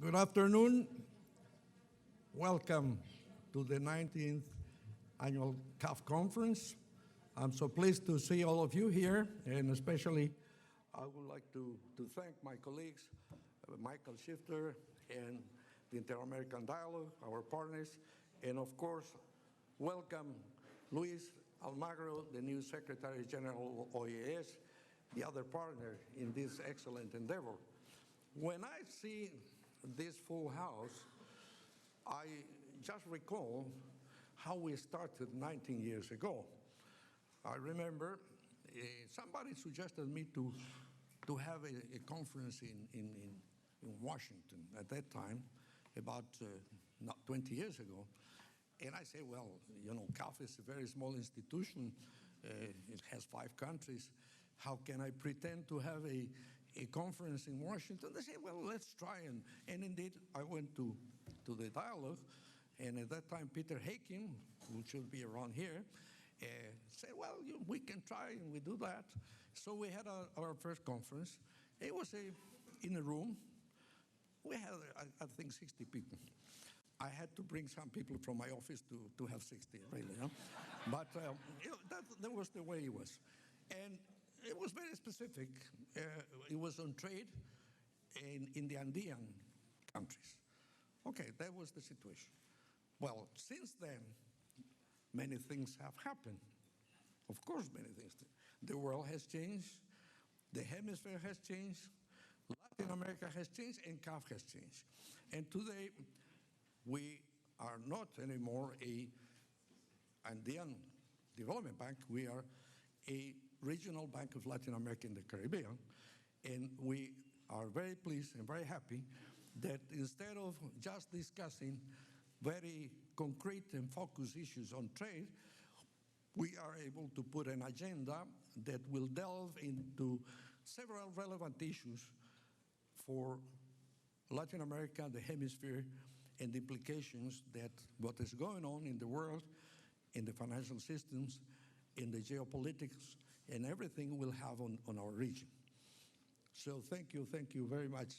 Good afternoon. Welcome to the 19th Annual CAF Conference. I'm so pleased to see all of you here, and especially I would like to thank my colleagues, Michael Shifter and the Inter-American Dialogue, our partners, and of course, welcome Luis Almagro, the new Secretary General of OAS, the other partner in this excellent endeavor. When I see this full house, I just recall how we started 19 years ago. I remember somebody suggested me to have a conference in Washington at that time, about not 20 years ago. And I said, well, you know, CAF is a very small institution. It has 5 countries. How can I pretend to have a conference in Washington? They said, well, let's try. And indeed, I went to the dialogue. And at that time, Peter Hakim, who should be around here, said, well, we can try, and we do that. So we had our first conference. It was in a room. We had, I think, 60 people. I had to bring some people from my office to have 60, really. Huh? But that was the way it was. And it was very specific. It was on trade in the Andean countries. Okay, that was the situation. Well, since then, many things have happened. Of course, many things. The world has changed. The hemisphere has changed. Latin America has changed, and CAF has changed. And today, we are not anymore a Andean Development Bank. We are a regional bank of Latin America and the Caribbean. And we are very pleased and very happy that instead of just discussing very concrete and focused issues on trade, we are able to put an agenda that will delve into several relevant issues for Latin America, the hemisphere, and the implications that what is going on in the world, in the financial systems, in the geopolitics, and everything will have on our region. So thank you very much.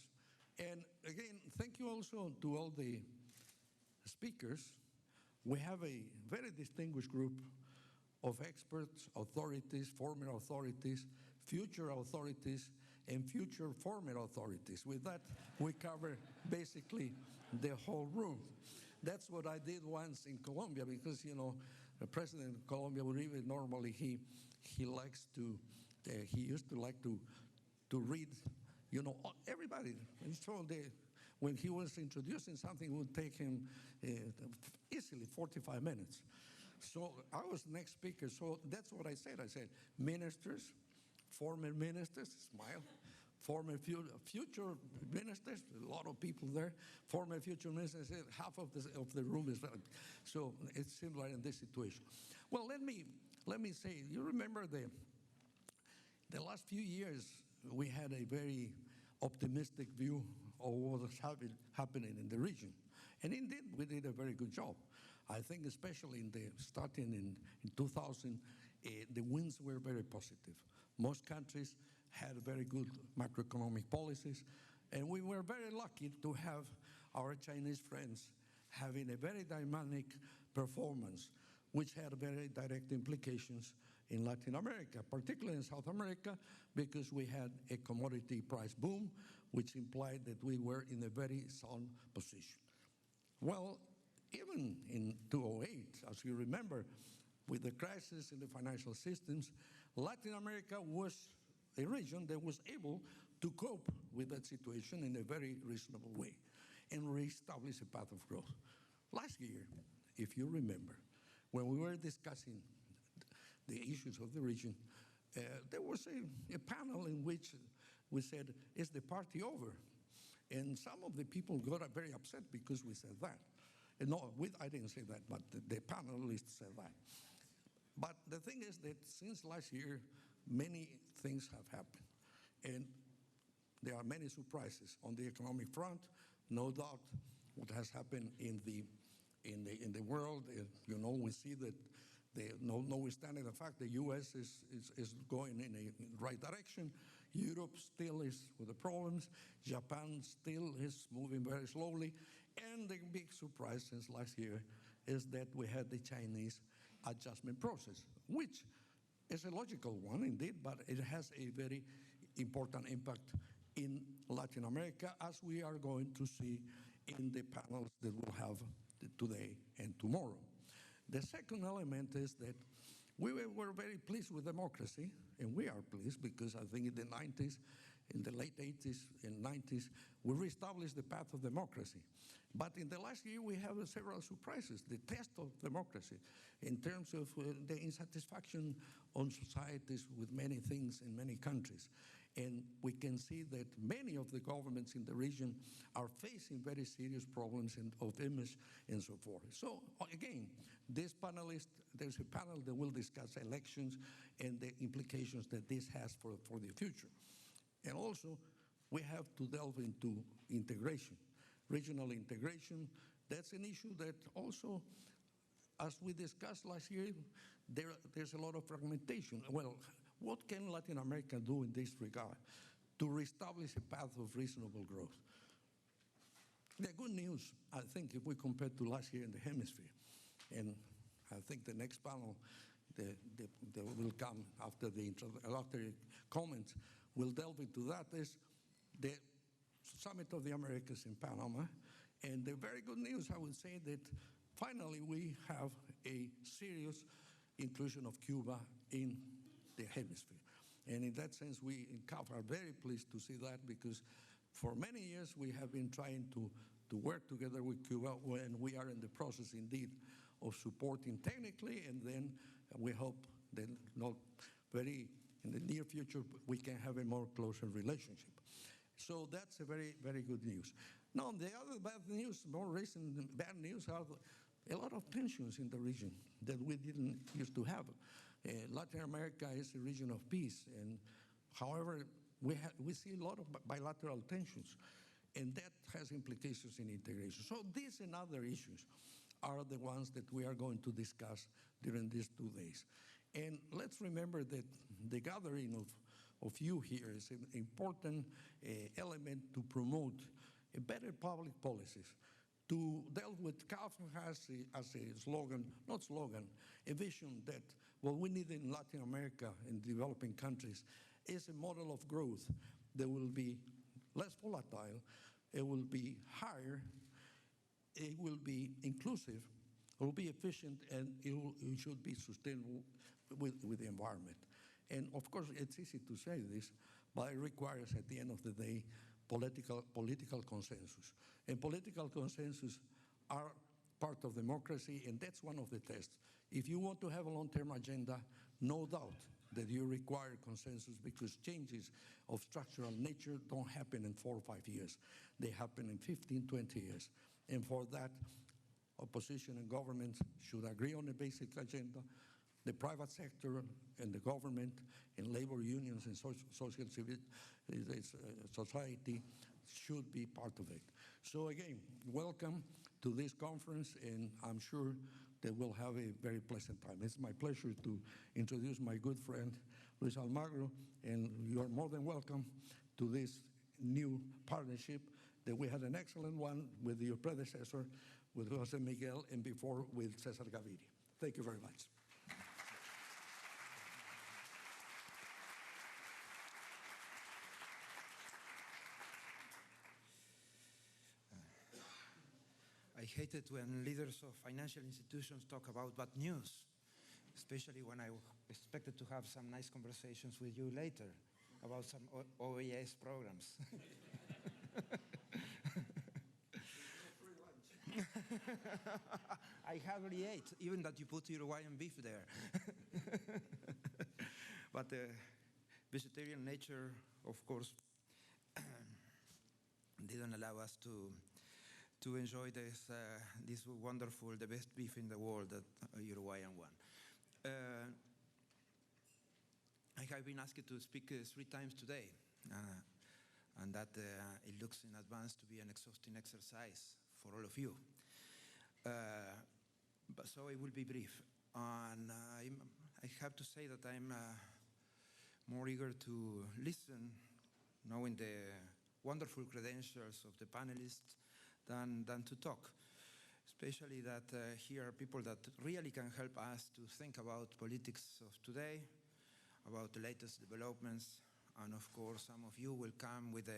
And again, thank you also to all the speakers. We have a very distinguished group of experts, authorities, former authorities, future authorities, and future former authorities. With that, we cover basically the whole room. That's what I did once in Colombia, because, you know, the president of Colombia, Uribe, normally he used to like to read, you know, everybody. And so when he was introducing something, it would take him easily 45 minutes. So I was the next speaker. So that's what I said. I said, ministers, former ministers, smile, former future ministers, a lot of people there, former future ministers, half of the room is, so it's similar in this situation. Well, let me say, you remember the last few years, we had a very optimistic view of what was happening in the region. And indeed, we did a very good job. I think especially starting in 2000, the winds were very positive. Most countries had very good macroeconomic policies, and we were very lucky to have our Chinese friends having a very dynamic performance, which had very direct implications in Latin America, particularly in South America, because we had a commodity price boom, which implied that we were in a very sound position. Well, even in 2008, as you remember, with the crisis in the financial systems, Latin America was a region that was able to cope with that situation in a very reasonable way and reestablish a path of growth. Last year, if you remember, when we were discussing the issues of the region, there was a panel in which we said, is the party over? And some of the people got very upset because we said that. And no, I didn't say that, but the panelists said that. But the thing is that since last year, many things have happened. And there are many surprises on the economic front. No doubt what has happened in the world, you know, we see that notwithstanding the fact the U.S. is going in a right direction, Europe still is with the problems. Japan still is moving very slowly. And the big surprise since last year is that we had the Chinese adjustment process, which is a logical one indeed, but it has a very important impact in Latin America, as we are going to see in the panels that we'll have today and tomorrow. The second element is that we were very pleased with democracy, and we are pleased because I think in the 90s, in the late 80s and 90s, we reestablished the path of democracy. But in the last year, we have several surprises. The test of democracy in terms of the insatisfaction on societies with many things in many countries. And we can see that many of the governments in the region are facing very serious problems of image and so forth. So again, there's a panel that will discuss elections and the implications that this has for the future. And also, we have to delve into integration, regional integration. That's an issue that also, as we discussed last year, there's a lot of fragmentation. Well, what can Latin America do in this regard to reestablish a path of reasonable growth? The good news, I think, if we compare to last year in the hemisphere, and I think the next panel that will come after the introductory comments will delve into that, is the Summit of the Americas in Panama. And the very good news, I would say, that finally we have a serious inclusion of Cuba in the hemisphere. And in that sense, we in CAF are very pleased to see that, because for many years we have been trying to work together with Cuba, when we are in the process indeed of supporting technically, and then we hope that in the near future we can have a more closer relationship. So that's a very, very good news. Now, the other bad news, more recent bad news, are a lot of tensions in the region that we didn't used to have. Latin America is a region of peace, and however, we see a lot of bilateral tensions, and that has implications in integration. So these and other issues are the ones that we are going to discuss during these 2 days. And let's remember that the gathering of you here is an important element to promote a better public policies, to deal with CAF as a slogan, not slogan, a vision that what we need in Latin America and developing countries is a model of growth that will be less volatile, it will be higher, it will be inclusive, it will be efficient, and it should be sustainable with the environment. And of course, it's easy to say this, but it requires, at the end of the day, political consensus. And political consensus are part of democracy, and that's one of the tests. If you want to have a long-term agenda, no doubt that you require consensus, because changes of structural nature don't happen in 4 or 5 years. They happen in 15, 20 years. And for that, opposition and government should agree on a basic agenda. The private sector and the government and labor unions and social civil society should be part of it. So again, welcome to this conference, and I'm sure that we'll have a very pleasant time. It's my pleasure to introduce my good friend, Luis Almagro, and you are more than welcome to this new partnership that we had an excellent one with your predecessor, with Jose Miguel, and before with Cesar Gaviria. Thank you very much. I hate it when leaders of financial institutions talk about bad news, especially when I expected to have some nice conversations with you later about some OAS programs. I hardly ate, even that you put Uruguayan beef there. But the vegetarian nature, of course, didn't allow us to enjoy this wonderful, the best beef in the world, that Uruguayan one. I have been asked to speak 3 times today, and that it looks in advance to be an exhausting exercise for all of you. But so it will be brief. And I have to say that I'm more eager to listen knowing the wonderful credentials of the panelists than to talk. Especially that here are people that really can help us to think about politics of today, about the latest developments, and of course some of you will come with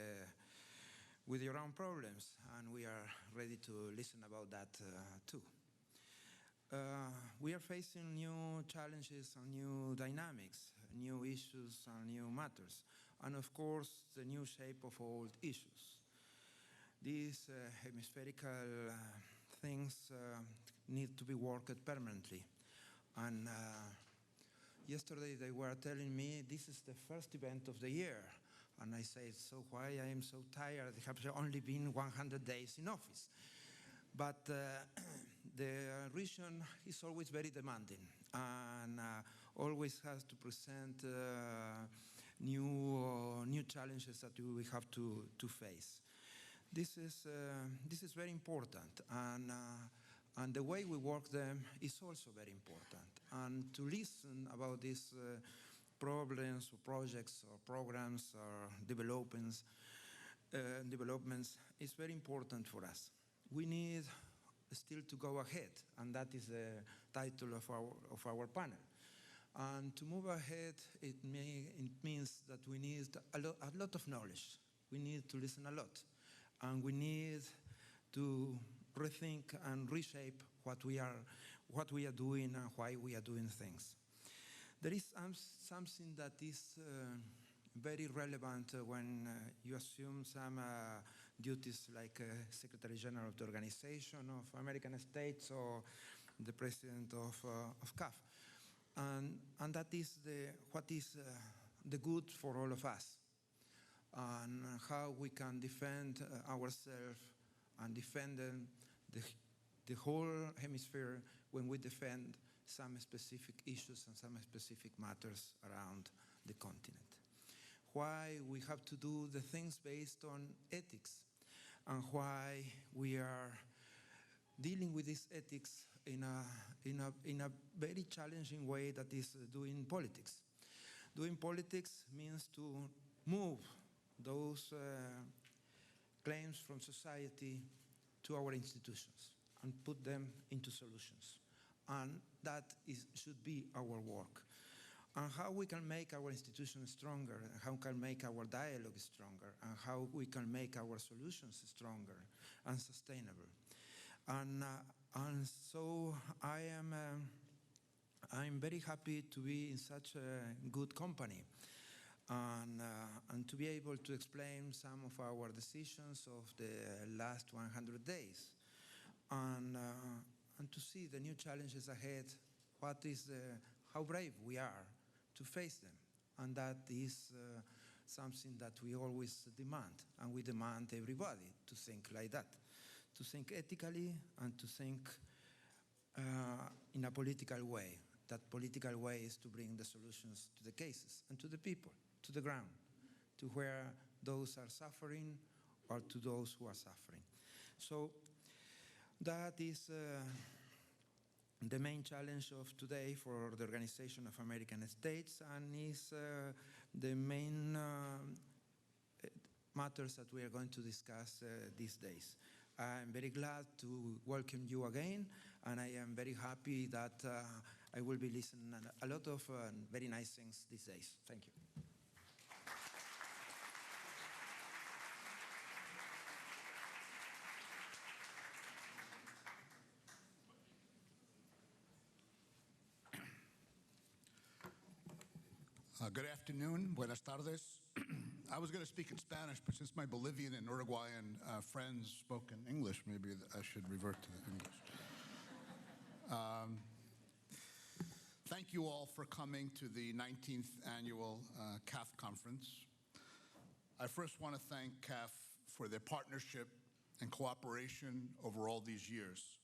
your own problems, and we are ready to listen about that too. We are facing new challenges and new dynamics, new issues and new matters, and of course the new shape of old issues. These hemispherical things need to be worked permanently. And yesterday they were telling me this is the first event of the year. And I said, so why I am so tired? It has only been 100 days in office. But the region is always very demanding and always has to present new challenges that we have to face. This is very important, and the way we work them is also very important. And to listen about these problems or projects or programs or developments is very important for us. We need still to go ahead, and that is the title of our panel. And to move ahead, it means that we need a lot of knowledge. We need to listen a lot. And we need to rethink and reshape what we are doing and why we are doing things. There is something that is very relevant when you assume some duties like Secretary General of the Organization of American States or the President of CAF. And that is what is the good for all of us, and how we can defend ourselves and defend the whole hemisphere when we defend some specific issues and some specific matters around the continent. Why we have to do the things based on ethics, and why we are dealing with this ethics in a very challenging way that is doing politics. Doing politics means to move those claims from society to our institutions and put them into solutions. And that should be our work. And how we can make our institutions stronger, and how we can make our dialogue stronger, and how we can make our solutions stronger and sustainable. And so I'm very happy to be in such a good company. And to be able to explain some of our decisions of the last 100 days, and to see the new challenges ahead, how brave we are to face them, and that is something that we always demand, and we demand everybody to think like that, to think ethically and to think in a political way. That political way is to bring the solutions to the cases and to the people, to the ground, to where those are suffering or to those who are suffering. So that is the main challenge of today for the Organization of American States, and is the main matters that we are going to discuss these days. I'm very glad to welcome you again, and I am very happy that I will be listening a lot of very nice things these days. Thank you. Good afternoon, buenas tardes. I was going to speak in Spanish, but since my Bolivian and Uruguayan friends spoke in English, maybe I should revert to English. Thank you all for coming to the 19th Annual CAF Conference. I first want to thank CAF for their partnership and cooperation over all these years.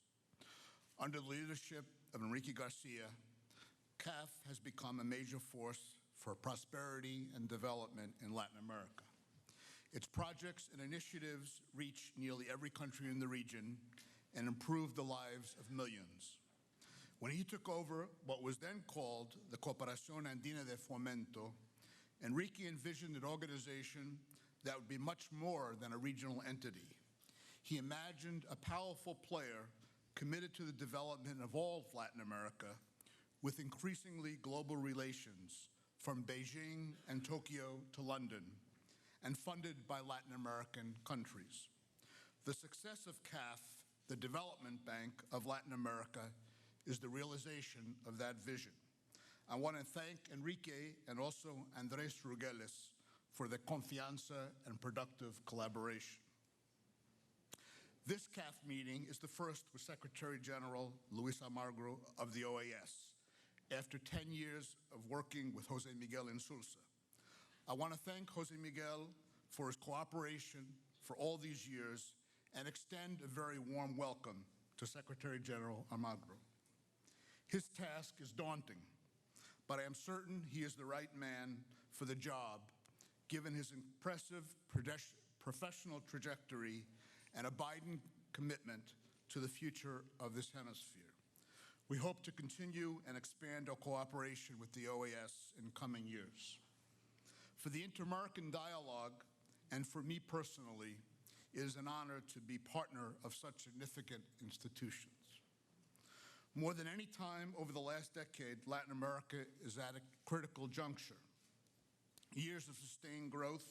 Under the leadership of Enrique García, CAF has become a major force for prosperity and development in Latin America. Its projects and initiatives reach nearly every country in the region and improve the lives of millions. When he took over what was then called the Cooperación Andina de Fomento, Enrique envisioned an organization that would be much more than a regional entity. He imagined a powerful player committed to the development of all of Latin America with increasingly global relations from Beijing and Tokyo to London and funded by Latin American countries. The success of CAF, the development bank of Latin America, is the realization of that vision. I want to thank Enrique and also Andrés Rugeles for the confianza and productive collaboration. This CAF meeting is the first with Secretary General Luis Almagro of the OAS, after 10 years of working with Jose Miguel Insulza. I want to thank Jose Miguel for his cooperation for all these years and extend a very warm welcome to Secretary General Almagro. His task is daunting, but I am certain he is the right man for the job, given his impressive professional trajectory and abiding commitment to the future of this hemisphere. We hope to continue and expand our cooperation with the OAS in coming years. For the Inter-American dialogue, and for me personally, it is an honor to be partner of such significant institutions. More than any time over the last decade, Latin America is at a critical juncture. Years of sustained growth,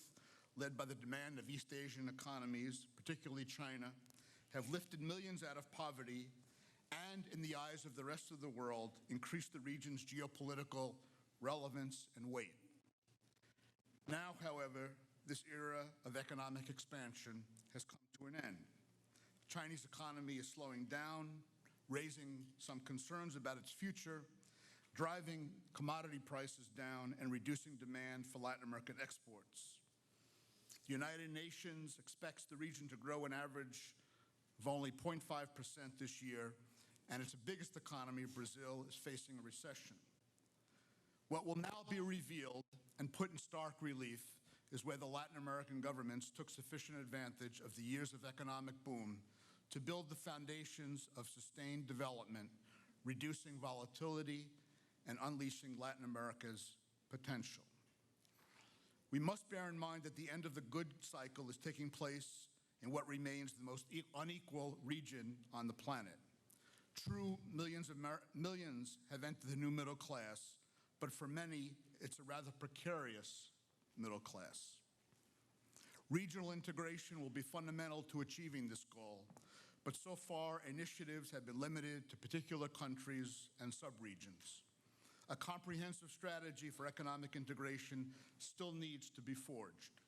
led by the demand of East Asian economies, particularly China, have lifted millions out of poverty and, in the eyes of the rest of the world, increased the region's geopolitical relevance and weight. Now, however, this era of economic expansion has come to an end. The Chinese economy is slowing down, raising some concerns about its future, driving commodity prices down, and reducing demand for Latin American exports. The United Nations expects the region to grow an average of only 0.5% this year, and its biggest economy, Brazil, is facing a recession. What will now be revealed and put in stark relief is whether Latin American governments took sufficient advantage of the years of economic boom to build the foundations of sustained development, reducing volatility and unleashing Latin America's potential. We must bear in mind that the end of the good cycle is taking place in what remains the most unequal region on the planet. True, millions have entered the new middle class, but for many, it's a rather precarious middle class. Regional integration will be fundamental to achieving this goal, but so far, initiatives have been limited to particular countries and subregions. A comprehensive strategy for economic integration still needs to be forged.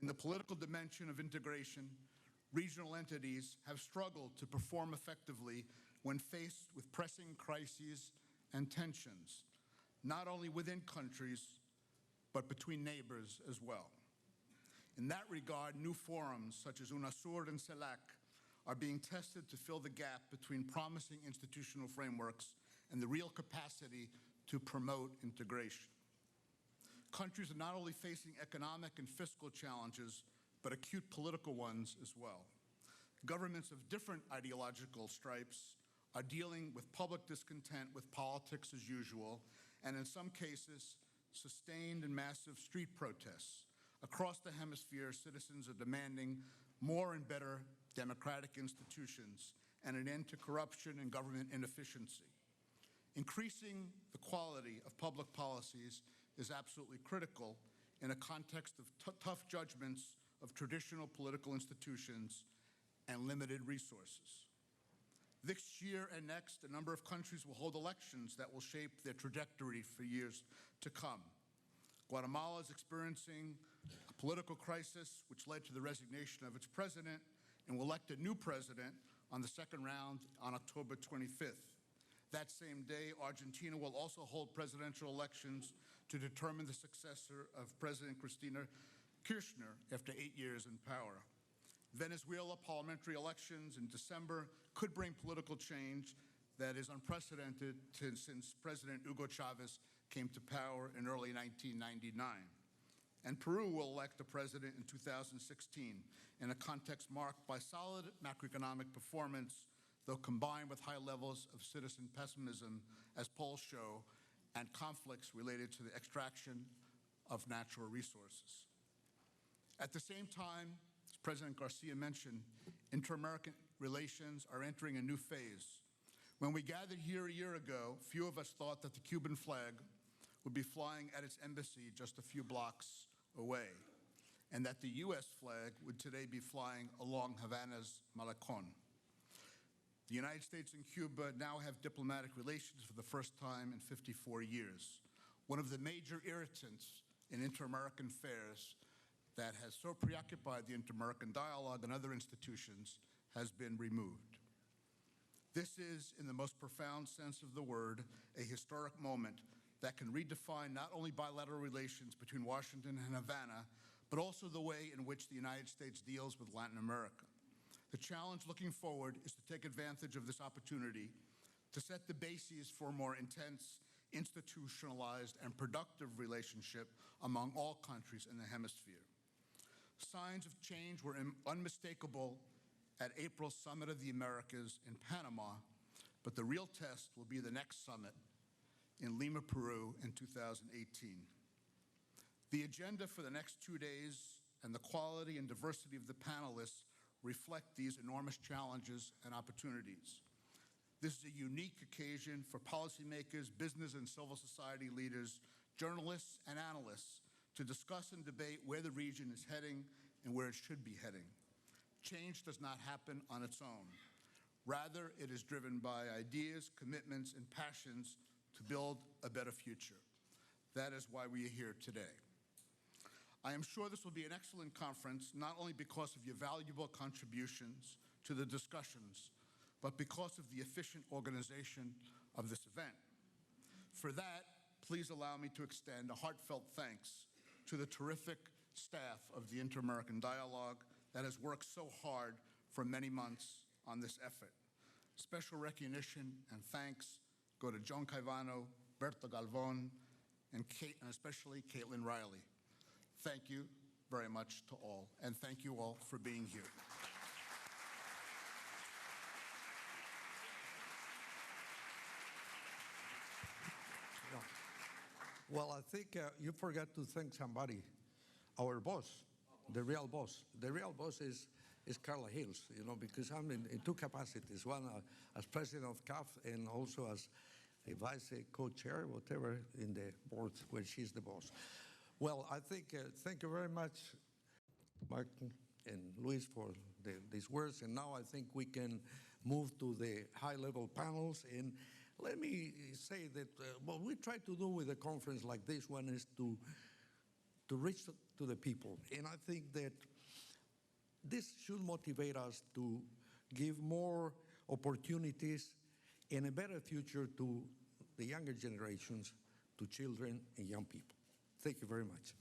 In the political dimension of integration, regional entities have struggled to perform effectively when faced with pressing crises and tensions, not only within countries, but between neighbors as well. In that regard, new forums such as UNASUR and CELAC are being tested to fill the gap between promising institutional frameworks and the real capacity to promote integration. Countries are not only facing economic and fiscal challenges, but acute political ones as well. Governments of different ideological stripes are dealing with public discontent with politics as usual, and in some cases, sustained and massive street protests. Across the hemisphere, citizens are demanding more and better democratic institutions and an end to corruption and government inefficiency. Increasing the quality of public policies is absolutely critical in a context of tough judgments of traditional political institutions and limited resources. This year and next, a number of countries will hold elections that will shape their trajectory for years to come. Guatemala is experiencing a political crisis which led to the resignation of its president and will elect a new president on the second round on October 25th. That same day, Argentina will also hold presidential elections to determine the successor of President Cristina Kirchner after 8 years in power. Venezuela parliamentary elections in December could bring political change that is unprecedented since President Hugo Chavez came to power in early 1999. And Peru will elect a president in 2016 in a context marked by solid macroeconomic performance, though combined with high levels of citizen pessimism, as polls show, and conflicts related to the extraction of natural resources. At the same time, as President Garcia mentioned, inter-American relations are entering a new phase. When we gathered here a year ago, few of us thought that the Cuban flag would be flying at its embassy just a few blocks away, and that the U.S. flag would today be flying along Havana's Malecón. The United States and Cuba now have diplomatic relations for the first time in 54 years. One of the major irritants in inter-American affairs that has so preoccupied the inter-American dialogue and other institutions has been removed. This is, in the most profound sense of the word, a historic moment that can redefine not only bilateral relations between Washington and Havana, but also the way in which the United States deals with Latin America. The challenge looking forward is to take advantage of this opportunity to set the bases for a more intense, institutionalized, and productive relationship among all countries in the hemisphere. Signs of change were unmistakable at April's Summit of the Americas in Panama, but the real test will be the next summit in Lima, Peru in 2018. The agenda for the next 2 days and the quality and diversity of the panelists reflect these enormous challenges and opportunities. This is a unique occasion for policymakers, business and civil society leaders, journalists and analysts to discuss and debate where the region is heading and where it should be heading. Change does not happen on its own. Rather, it is driven by ideas, commitments, and passions to build a better future. That is why we are here today. I am sure this will be an excellent conference, not only because of your valuable contributions to the discussions, but because of the efficient organization of this event. For that, please allow me to extend a heartfelt thanks to the terrific staff of the Inter-American Dialogue that has worked so hard for many months on this effort. Special recognition and thanks go to Joan Caivano, Berto Galvon, and especially Caitlin Riley. Thank you very much to all, and thank you all for being here. Well, I think you forgot to thank somebody, our boss, the real boss. The real boss is Carla Hills, because I'm in two capacities, one as president of CAF and also as a vice co-chair, whatever, in the board where she's the boss. Well, I think, thank you very much, Martin and Luis, for these words. And now I think we can move to the high-level panels. And let me say that what we try to do with a conference like this one is to reach to the people. And I think that this should motivate us to give more opportunities and a better future to the younger generations, to children and young people. Thank you very much.